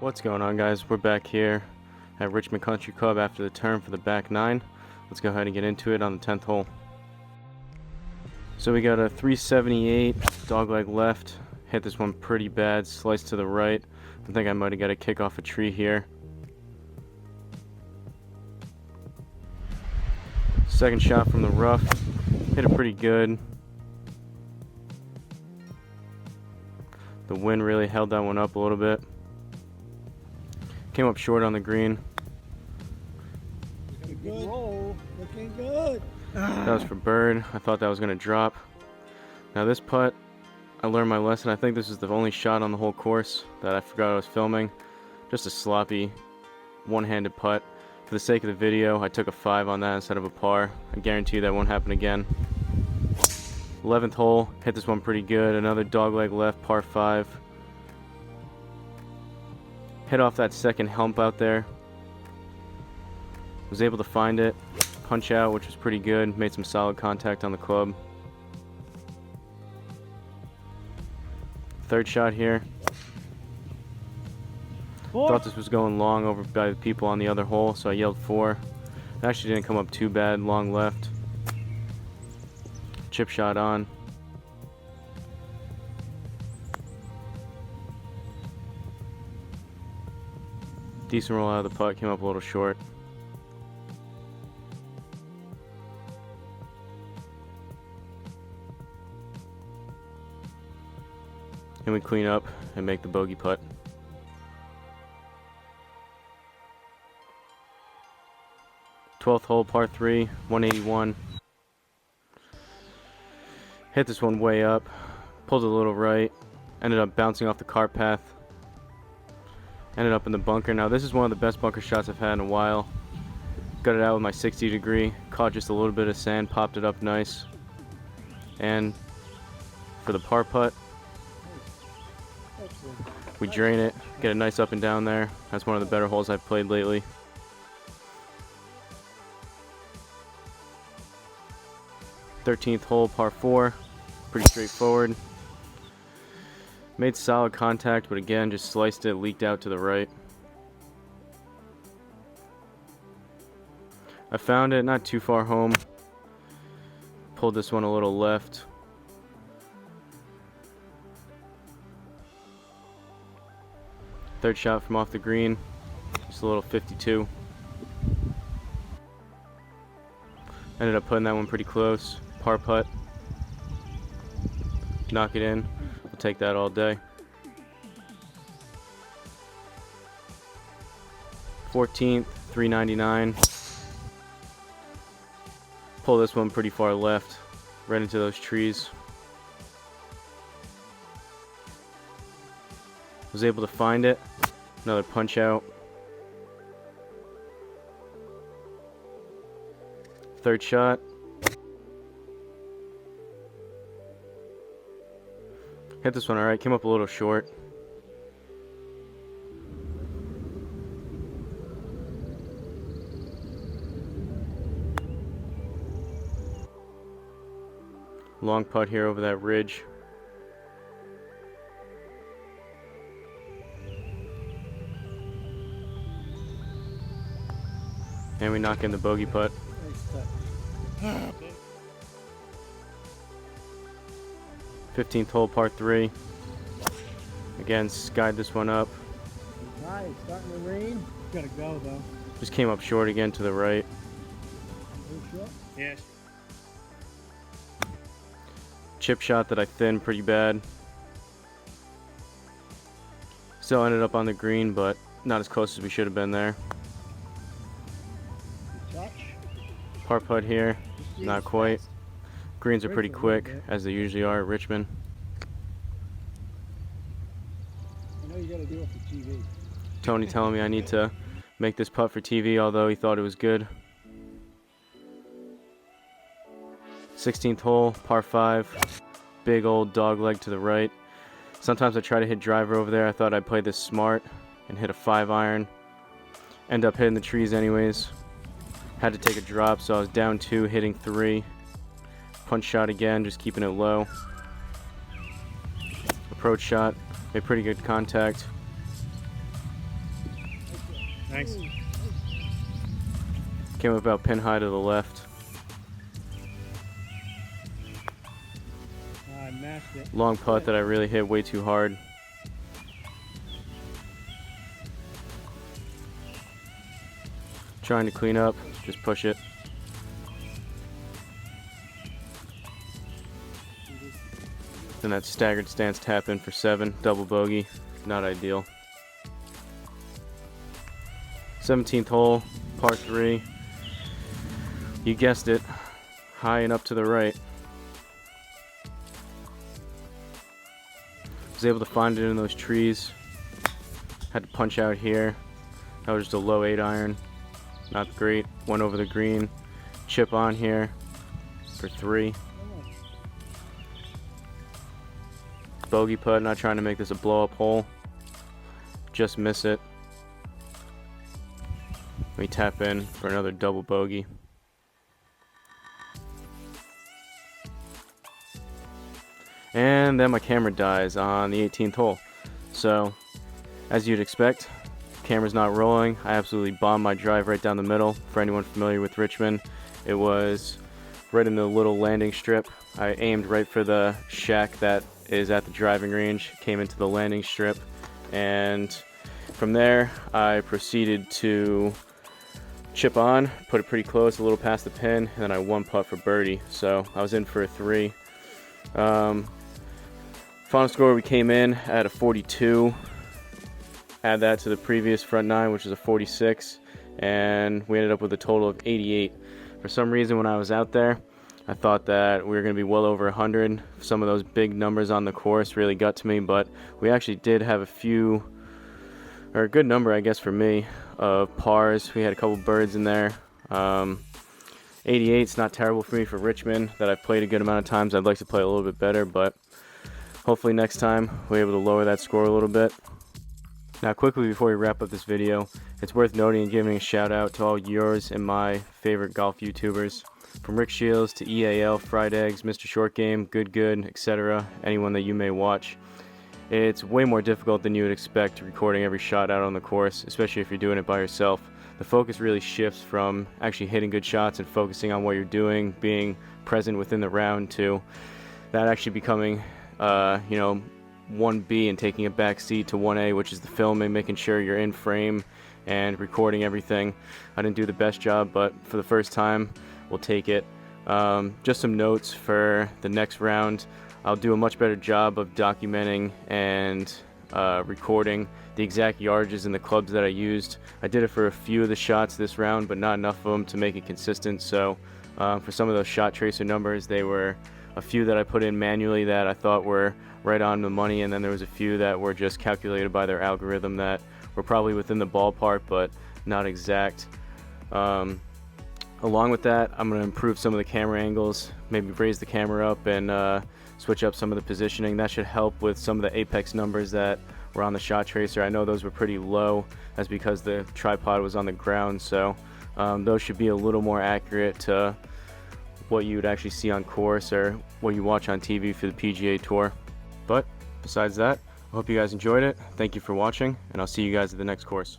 What's going on, guys? We're back here at Richmond Country Club after the turn for the back 9. Let's go ahead and get into it on the 10th hole. So we got a 378 dogleg left. Hit this one pretty bad, sliced to the right. I think I might have got a kick off a tree here. Second shot from the rough, hit it pretty good. The wind really held that one up a little bit. Came up short on the green. Good roll, looking good. That was for bird. I thought that was going to drop. Now this putt, I learned my lesson. I think this is the only shot on the whole course that I forgot I was filming. Just a sloppy, one-handed putt. For the sake of the video, I took a 5 on that instead of a par. I guarantee you that won't happen again. 11th hole, hit this one pretty good. Another dogleg left, par 5. Hit off that second hump out there. Was able to find it, punch out, which was pretty good. Made some solid contact on the club. Third shot here. Thought this was going long over by the people on the other hole, so I yelled 4. It actually didn't come up too bad, long left. Chip shot on. Decent roll out of the putt, came up a little short. And we clean up and make the bogey putt. Twelfth hole, par 3, 181. Hit this one way up, pulled a little right, ended up bouncing off the cart path. Ended up in the bunker. Now this is one of the best bunker shots I've had in a while. Got it out with my 60 degree, caught just a little bit of sand, popped it up nice. And for the par putt, we drain it, get a nice up and down there. That's one of the better holes I've played lately. Thirteenth hole, par 4, pretty straightforward. Made solid contact, but again, just sliced it, leaked out to the right. I found it not too far home. Pulled this one a little left. Third shot from off the green, just a little 52. Ended up putting that one pretty close. Par putt. Knock it in. I'll take that all day. 14th, 399. Pull this one pretty far left, right into those trees. Was able to find it. Another punch out. Third shot. Hit this one alright, came up a little short. Long putt here over that ridge. And we knock in the bogey putt. 15th hole, par 3. Again, skied this one up. Nice, starting to rain. Gotta go though. Just came up short again to the right. Yes. Chip shot that I thinned pretty bad. Still ended up on the green, but not as close as we should have been there. Touch. Par putt here, not quite. Greens are pretty quick, as they usually are at Richmond. I know you gotta do it for TV. Tony telling me I need to make this putt for TV, although he thought it was good. 16th hole, par 5. Big old dog leg to the right. Sometimes I try to hit driver over there. I thought I'd play this smart and hit a 5-iron. End up hitting the trees anyways. Had to take a drop, so I was down 2, hitting 3. Punch shot again, just keeping it low. Approach shot, made pretty good contact. Thanks. Came about pin high to the left. I mashed it. Long putt that I really hit way too hard. Trying to clean up, just push it. Then that staggered stance tap in for 7, double bogey, not ideal. 17th hole, par 3. You guessed it, high and up to the right. Was able to find it in those trees. Had to punch out here. That was just a low 8 iron. Not great. Went over the green. Chip on here for 3. Bogey putt, not trying to make this a blow up hole. Just miss it. We tap in for another double bogey. And then my camera dies on the 18th hole. So, as you'd expect, camera's not rolling. I absolutely bombed my drive right down the middle. For anyone familiar with Richmond, it was right in the little landing strip. I aimed right for the shack that is at the driving range, came into the landing strip, and from there I proceeded to chip on, put it pretty close, a little past the pin, and then I one putt for birdie. So I was in for a 3. Final score, we came in at a 42. Add that to the previous front 9, which is a 46, and we ended up with a total of 88. For some reason, when I was out there, I thought that we were going to be well over 100. Some of those big numbers on the course really got to me, but we actually did have a few, or a good number, I guess, for me, of pars. We had a couple birds in there. 88's not terrible for me for Richmond, that I've played a good amount of times. I'd like to play a little bit better, but hopefully next time we're able to lower that score a little bit. Now quickly before we wrap up this video, it's worth noting and giving a shout out to all yours and my favorite golf YouTubers. From Rick Shields to EAL, Fried Eggs, Mr. Short Game, Good, etc. Anyone that you may watch. It's way more difficult than you would expect recording every shot out on the course, especially if you're doing it by yourself. The focus really shifts from actually hitting good shots and focusing on what you're doing, being present within the round, to that actually becoming, 1B and taking a back seat to 1A, which is the filming, making sure you're in frame and recording everything. I didn't do the best job, but for the first time, we'll take it. Just some notes for the next round. I'll do a much better job of documenting and recording the exact yardages and the clubs that I used. I did it for a few of the shots this round, but not enough of them to make it consistent. So for some of those shot tracer numbers, they were a few that I put in manually that I thought were right on the money, and then there was a few that were just calculated by their algorithm that were probably within the ballpark but not exact. Along with that, I'm going to improve some of the camera angles, maybe raise the camera up and switch up some of the positioning. That should help with some of the apex numbers that were on the shot tracer. I know those were pretty low. That's because the tripod was on the ground, so those should be a little more accurate to what you would actually see on course or what you watch on TV for the PGA Tour. But besides that, I hope you guys enjoyed it. Thank you for watching, and I'll see you guys at the next course.